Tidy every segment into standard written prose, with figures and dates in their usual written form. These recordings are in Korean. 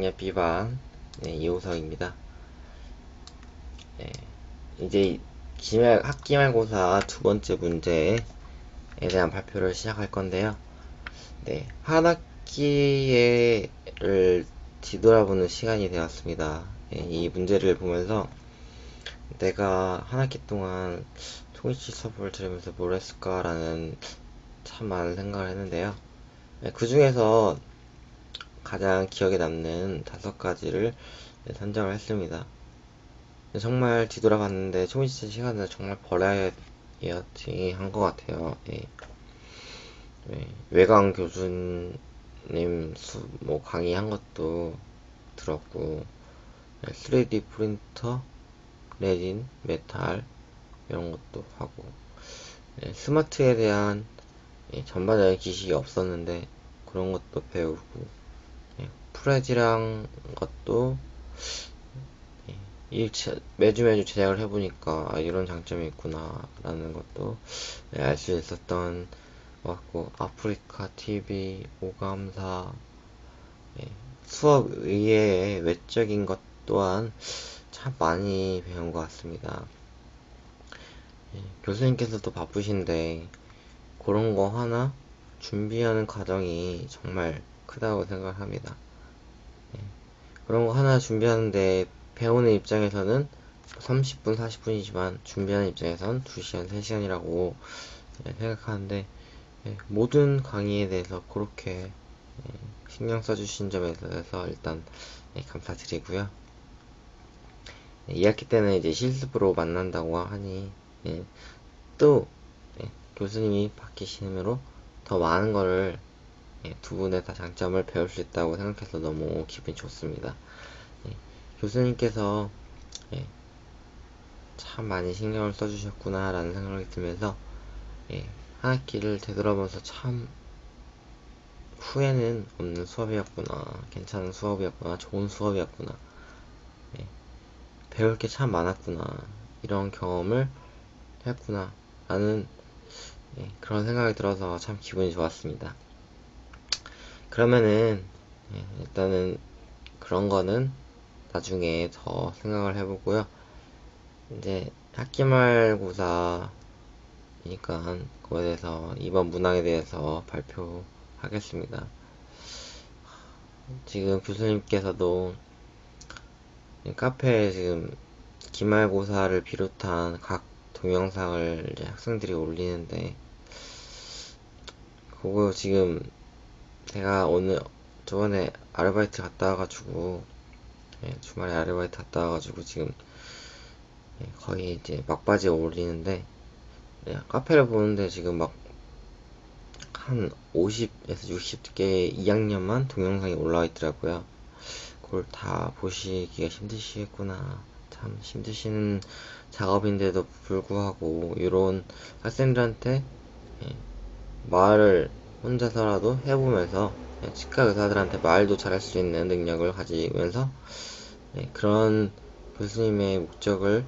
학년 B반 이호석입니다. 네, 이제 학기말고사 두 번째 문제에 대한 발표를 시작할 건데요. 한 학기를 뒤돌아보는 시간이 되었습니다. 이 문제를 보면서 내가 한 학기 동안 통일치 수업을 들으면서 뭘 했을까라는 참 많은 생각을 했는데요. 그 중에서 가장 기억에 남는 5가지를 선정을 했습니다. 정말 뒤돌아봤는데 통일치 시간을 정말 버려야지 한 것 같아요. 외강 교수님 강의한 것도 들었고, 3D 프린터, 레진, 메탈 이런 것도 하고, 스마트에 대한 전반적인 지식이 없었는데 그런 것도 배우고, 프레지랑 것도 매주 제작을 해보니까 이런 장점이 있구나 라는 것도 알 수 있었던 것 같고, 아프리카 TV, 오감사, 수업 의외의 외적인 것 또한 참 많이 배운 것 같습니다. 교수님께서도 바쁘신데 그런 거 하나 준비하는 과정이 정말 크다고 생각합니다. 그런 거 하나 준비하는데 배우는 입장에서는 30분, 40분이지만 준비하는 입장에서는 2시간, 3시간이라고 생각하는데, 모든 강의에 대해서 그렇게 신경 써주신 점에 대해서 일단 감사드리고요. 2학기 때는 이제 실습으로 만난다고 하니 또 교수님이 바뀌시므로 더 많은 거를 두 분의 다 장점을 배울 수 있다고 생각해서 너무 기분이 좋습니다. 교수님께서 참 많이 신경을 써주셨구나 라는 생각이 들면서 한 학기를 되돌아보면서 참 후회는 없는 수업이었구나, 괜찮은 수업이었구나, 좋은 수업이었구나, 배울 게 참 많았구나, 이런 경험을 했구나 라는 그런 생각이 들어서 참 기분이 좋았습니다. 그러면은 일단은 그런 거는 나중에 더 생각을 해보고요. 이제 학기말고사니까 그거에 대해서 이번 문항에 대해서 발표하겠습니다. 지금 교수님께서도 카페에 지금 기말고사를 비롯한 각 동영상을 이제 학생들이 올리는데, 그거 지금 제가 저번에 아르바이트 갔다 와가지고, 주말에 아르바이트 갔다 와가지고 지금 거의 이제 막바지에 올리는데, 카페를 보는데 지금 막 한 50에서 60개 2학년만 동영상이 올라와 있더라고요. 그걸 다 보시기가 힘드시겠구나. 참 힘드시는 작업인데도 불구하고 이런 학생들한테 말을 혼자서라도 해보면서 치과 의사들한테 말도 잘할 수 있는 능력을 가지면서 그런 교수님의 목적을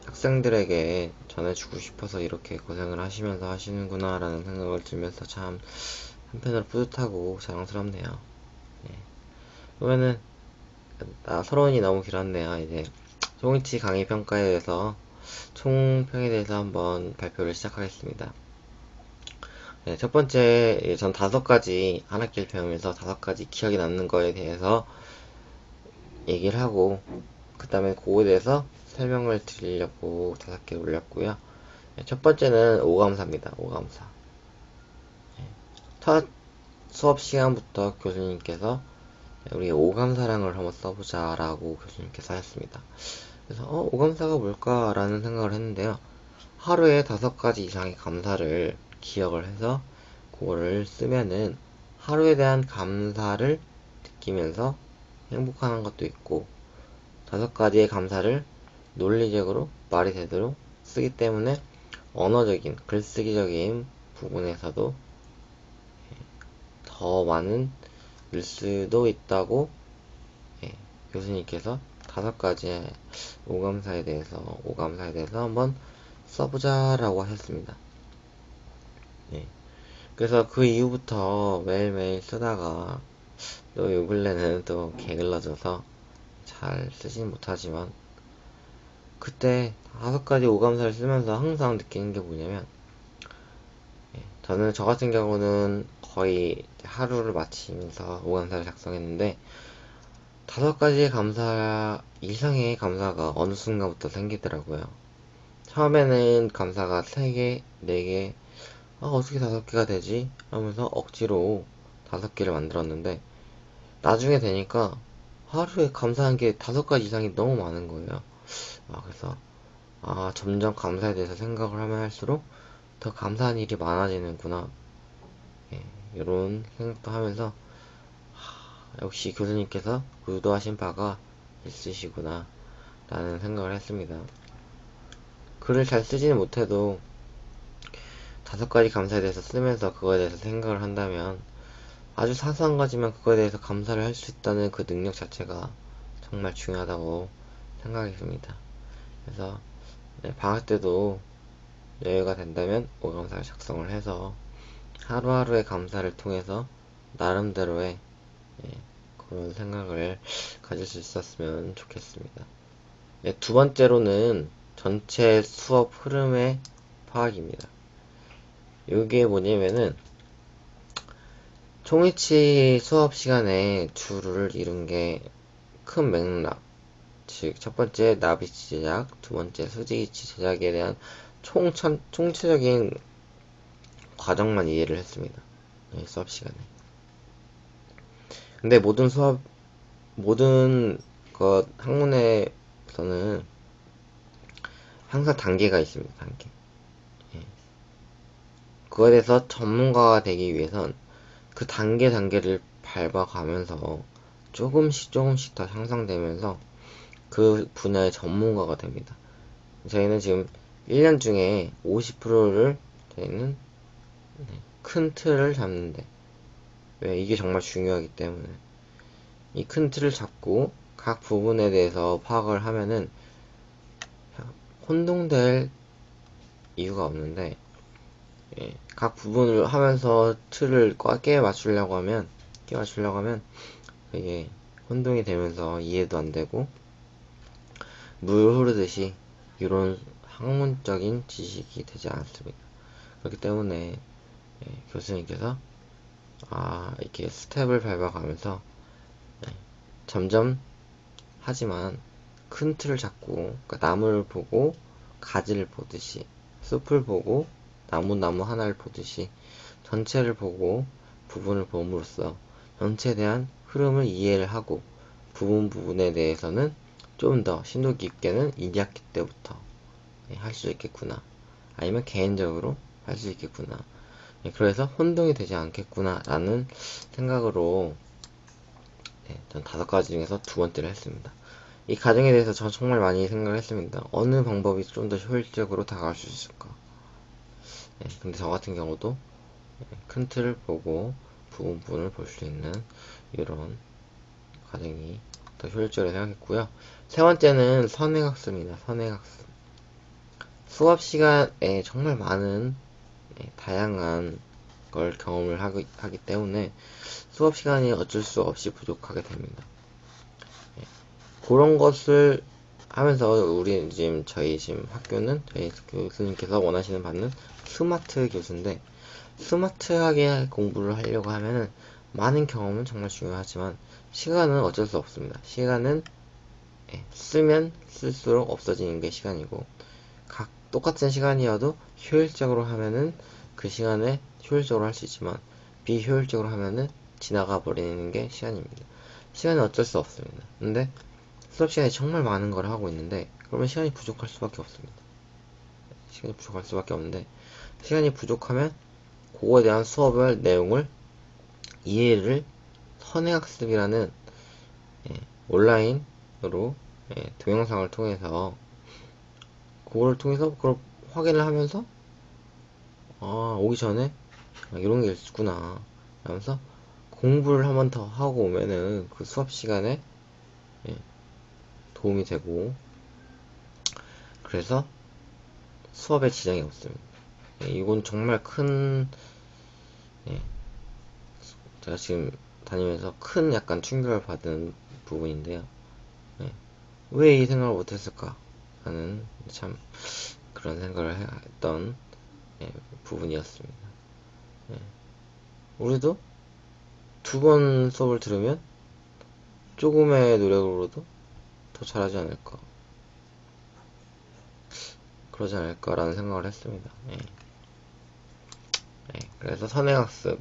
학생들에게 전해주고 싶어서 이렇게 고생을 하시면서 하시는구나 라는 생각을 들면서 참 한편으로 뿌듯하고 자랑스럽네요. 그러면은 서론이 너무 길었네요. 이제 송이치 강의 평가에 대해서 총평에 대해서 한번 발표를 시작하겠습니다. 첫 번째, 전 5가지 한 학기를 배우면서 5가지 기억에 남는 거에 대해서 얘기를 하고, 그 다음에 그거에 대해서 설명을 드리려고 5개를 올렸고요. 첫 번째는 오감사입니다. 오감사. 첫 수업 시간부터 교수님께서 우리 오감사랑을 한번 써보자 라고 교수님께서 하셨습니다. 그래서 오감사가 뭘까 라는 생각을 했는데요. 하루에 5가지 이상의 감사를 기억을 해서 그거를 쓰면은 하루에 대한 감사를 느끼면서 행복한 것도 있고, 5가지의 감사를 논리적으로 말이 되도록 쓰기 때문에 언어적인, 글쓰기적인 부분에서도 더 많은 밀수도 있다고 교수님께서 5가지의 오감사에 대해서 한번 써보자 라고 하셨습니다. 그래서 그 이후부터 매일매일 쓰다가 또 요 근래는 또 게을러져서 잘 쓰진 못하지만, 그때 5가지 오감사를 쓰면서 항상 느끼는 게 뭐냐면, 저 같은 경우는 거의 하루를 마치면서 오감사를 작성했는데, 5가지의 감사 이상의 감사가 어느 순간부터 생기더라고요. 처음에는 감사가 3개, 4개, 어떻게 5개가 되지? 하면서 억지로 5개를 만들었는데, 나중에 되니까 하루에 감사한 게 5가지 이상이 너무 많은 거예요. 그래서, 점점 감사에 대해서 생각을 하면 할수록 더 감사한 일이 많아지는구나. 이런 생각도 하면서, 역시 교수님께서 의도하신 바가 있으시구나 라는 생각을 했습니다. 글을 잘 쓰지는 못해도 5가지 감사에 대해서 쓰면서 그거에 대해서 생각을 한다면, 아주 사소한 거지만 그거에 대해서 감사를 할 수 있다는 그 능력 자체가 정말 중요하다고 생각이 듭니다. 그래서 방학 때도 여유가 된다면 오감사를 작성을 해서 하루하루의 감사를 통해서 나름대로의 그런 생각을 가질 수 있었으면 좋겠습니다. 두 번째로는 전체 수업 흐름의 파악입니다. 이게 뭐냐면은 총이치 수업 시간에 주를 이룬 게 큰 맥락, 즉 첫 번째 나비치 제작, 두 번째 수지기치 제작에 대한 총체적인 과정만 이해를 했습니다. 수업 시간에. 근데 모든 학문에서는 항상 단계가 있습니다. 단계. 그거에 대해서 전문가가 되기 위해선 그 단계를 밟아가면서 조금씩 더 향상되면서 그 분야의 전문가가 됩니다. 저희는 지금 1년 중에 50%를 저희는 큰 틀을 잡는데, 왜? 이게 정말 중요하기 때문에 이 큰 틀을 잡고 각 부분에 대해서 파악을 하면은 혼동될 이유가 없는데, 각 부분을 하면서 틀을 깨 맞추려고 하면 이게 혼동이 되면서 이해도 안 되고 물 흐르듯이 이런 학문적인 지식이 되지 않습니다. 그렇기 때문에 교수님께서 이렇게 스텝을 밟아가면서 점점 하지만 큰 틀을 잡고, 그러니까 나무를 보고 가지를 보듯이, 숲을 보고 나무 하나를 보듯이 전체를 보고 부분을 봄으로써 전체에 대한 흐름을 이해를 하고 부분에 대해서는 좀 더 심도 깊게는 2학기 때부터 할 수 있겠구나, 아니면 개인적으로 할 수 있겠구나, 그래서 혼동이 되지 않겠구나 라는 생각으로 전 5가지 중에서 두 번째를 했습니다. 이 과정에 대해서 전 정말 많이 생각을 했습니다. 어느 방법이 좀 더 효율적으로 다가갈 수 있을까. 근데 저 같은 경우도 큰 틀을 보고 부분을 볼 수 있는 이런 과정이 더 효율적으로 생각했고요. 세 번째는 선행학습입니다. 선행학습. 수업 시간에 정말 많은 다양한 걸 경험을 하기 때문에 수업 시간이 어쩔 수 없이 부족하게 됩니다. 그런 것을 하면서 저희 학교는 저희 교수님께서 원하시는 바는 스마트 교수인데, 스마트하게 공부를 하려고 하면은 많은 경험은 정말 중요하지만 시간은 어쩔 수 없습니다. 시간은 쓰면 쓸수록 없어지는 게 시간이고, 똑같은 시간이어도 효율적으로 하면은 그 시간에 효율적으로 할 수 있지만 비효율적으로 하면은 지나가 버리는 게 시간입니다. 시간은 어쩔 수 없습니다. 근데 수업 시간에 정말 많은 걸 하고 있는데 그러면 시간이 부족할 수밖에 없습니다. 시간이 부족하면 그거에 대한 수업의 내용을 이해를 선행학습이라는 온라인으로 동영상을 통해서 그걸 확인을 하면서 오기 전에 이런 게 있구나 하면서 공부를 한 번 더 하고 오면은 그 수업 시간에 도움이 되고, 그래서 수업에 지장이 없습니다. 이건 정말 큰, 제가 지금 다니면서 큰 약간 충격을 받은 부분인데요. 예. 왜 이 생각을 못했을까? 하는 참 그런 생각을 했던 예, 부분이었습니다. 예. 우리도 두 번 수업을 들으면 조금의 노력으로도 더 잘하지 않을까, 그러지 않을까라는 생각을 했습니다. 예. 예. 그래서 선행학습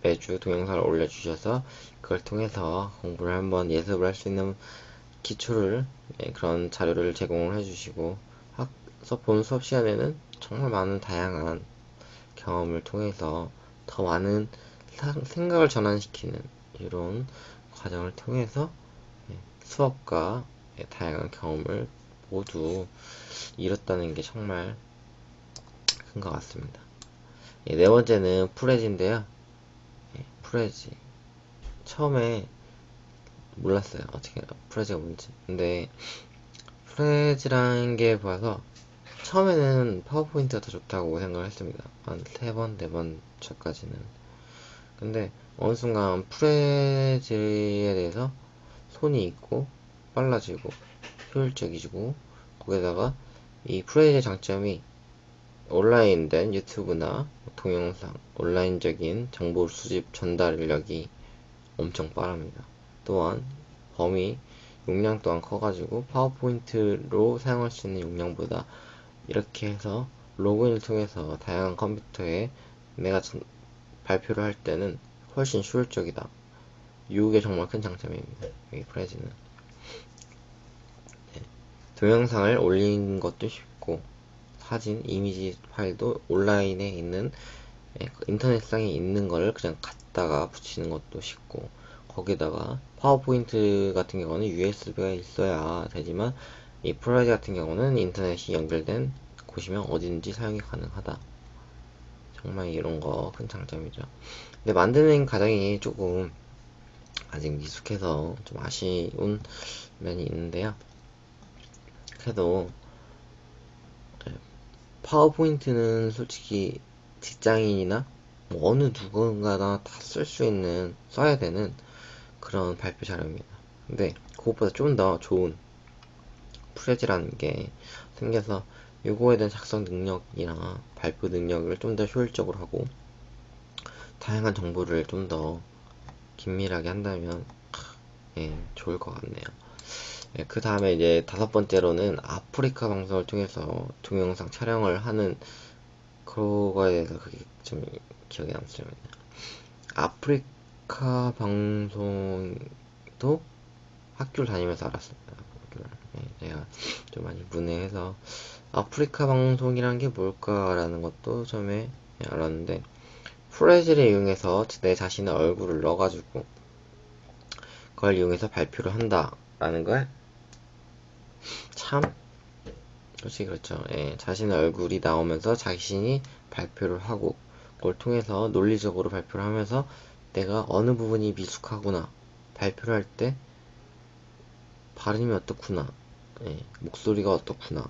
매주 동영상을 올려주셔서 그걸 통해서 공부를 한번 예습을 할 수 있는 기초를 예, 그런 자료를 제공을 해주시고 본 수업 시간에는 정말 많은 다양한 경험을 통해서 더 많은 생각을 전환시키는 이런 과정을 통해서 예, 수업과 예, 다양한 경험을 모두 이뤘다는 게 정말 큰 것 같습니다. 예, 네 번째는 프레지인데요. 예, 프레지 처음에 몰랐어요. 어떻게 프레지가 뭔지. 근데 프레지라는 게 봐서 처음에는 파워포인트가 더 좋다고 생각을 했습니다. 한 3번, 4번 차까지는. 근데 어느 순간 프레지에 대해서 손이 있고 빨라지고 효율적이고 거기다가 이 프레지의 장점이 온라인된 유튜브나 동영상, 온라인적인 정보 수집 전달력이 엄청 빠릅니다. 또한 범위, 용량 또한 커가지고 파워포인트로 사용할 수 있는 용량보다 이렇게 해서 로그인을 통해서 다양한 컴퓨터에 내가 발표를 할 때는 훨씬 효율적이다. 이게 정말 큰 장점입니다. 이 프레지는. 네. 동영상을 올리는 것도 쉽고 사진, 이미지 파일도 온라인에 있는 인터넷상에 있는 거를 그냥 갖다가 붙이는 것도 쉽고 거기다가 파워포인트 같은 경우는 USB가 있어야 되지만 이 프레지 같은 경우는 인터넷이 연결된 곳이면 어디든지 사용이 가능하다. 정말 이런 거 큰 장점이죠. 근데 만드는 과정이 조금 아직 미숙해서 좀 아쉬운 면이 있는데요. 그래도 파워포인트는 솔직히 직장인이나 뭐 어느 누군가나 다 쓸 수 있는, 써야 되는 그런 발표 자료입니다. 근데 그것보다 좀 더 좋은 프레지라는 게 생겨서 요거에 대한 작성 능력이나 발표 능력을 좀 더 효율적으로 하고 다양한 정보를 좀 더 긴밀하게 한다면 예, 좋을 것 같네요. 예, 그 다음에 이제 5번째로는 아프리카 방송을 통해서 동영상 촬영을 하는 그거에 대해서 그게 좀 기억에 남습니다. 아프리카 방송도 학교를 다니면서 알았습니다. 예, 제가 좀 많이 문외해서 아프리카 방송이란 게 뭘까라는 것도 처음에 알았는데 프레지를 이용해서 내 자신의 얼굴을 넣어가지고 그걸 이용해서 발표를 한다라는 걸 참 솔직히 그렇죠. 예, 자신의 얼굴이 나오면서 자신이 발표를 하고 그걸 통해서 논리적으로 발표를 하면서 내가 어느 부분이 미숙하구나, 발표를 할 때 발음이 어떻구나, 예, 목소리가 어떻구나,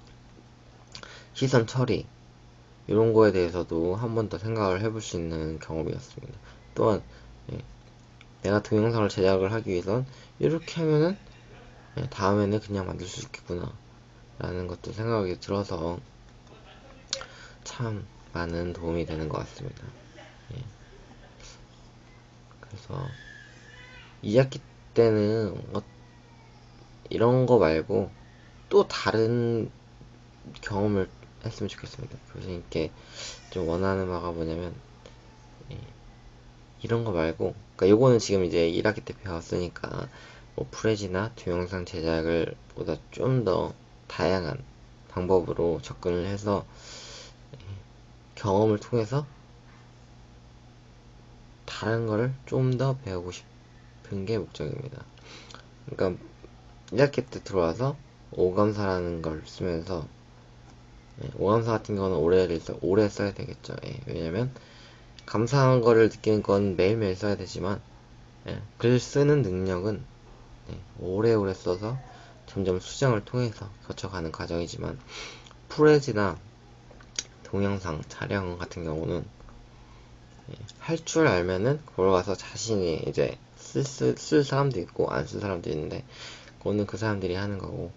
시선 처리 이런 거에 대해서도 한 번 더 생각을 해볼 수 있는 경험이었습니다. 또한 예, 내가 동영상을 제작을 하기 위해선 이렇게 하면은 예, 다음에는 그냥 만들 수 있겠구나 라는 것도 생각이 들어서 참 많은 도움이 되는 것 같습니다. 예. 그래서 2학기 때는 이런 거 말고 또 다른 경험을 했으면 좋겠습니다. 교수님께 좀 원하는 바가 뭐냐면 예, 이런 거 말고, 그러니까 요거는 지금 이제 1학기 때 배웠으니까 뭐 프레지나 동영상 제작을 보다 좀 더 다양한 방법으로 접근을 해서 경험을 통해서 다른 거를 좀 더 배우고 싶은 게 목적입니다. 그러니까 1학기 때 들어와서 오감사라는 걸 쓰면서 오감사 같은 경우는 오래 써야 되겠죠. 예, 왜냐면 감사한 거를 느끼는 건 매일매일 써야 되지만 예, 글 쓰는 능력은 오래오래 써서 점점 수정을 통해서 거쳐가는 과정이지만 프레지나 동영상 촬영 같은 경우는 할 줄 알면은 걸어가서 자신이 이제 쓸 사람도 있고 안 쓸 사람도 있는데 그거는 그 사람들이 하는 거고,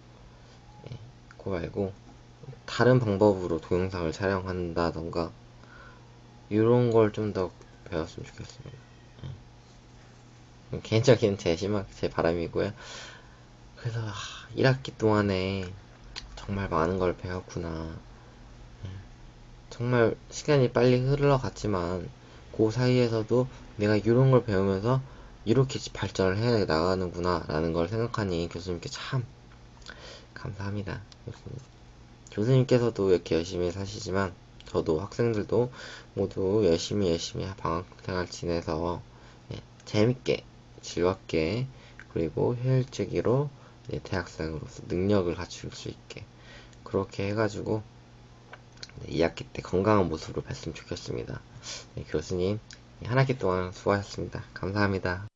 예, 그거 말고 다른 방법으로 동영상을 촬영한다던가 이런 걸 좀 더 배웠으면 좋겠습니다. 개인적인 제 바람이고요. 그래서 1학기 동안에 정말 많은 걸 배웠구나. 정말 시간이 빨리 흘러갔지만 그 사이에서도 내가 이런 걸 배우면서 이렇게 발전을 해 나가는구나 라는 걸 생각하니 교수님께 참 감사합니다. 교수님께서도 이렇게 열심히 사시지만 저도 학생들도 모두 열심히 방학생활 지내서, 예, 재밌게 즐겁게 그리고 효율적으로 대학생으로서 능력을 갖출 수 있게 그렇게 해가지고 2학기 때 건강한 모습으로 뵀으면 좋겠습니다. 네, 교수님 한 학기 동안 수고하셨습니다. 감사합니다.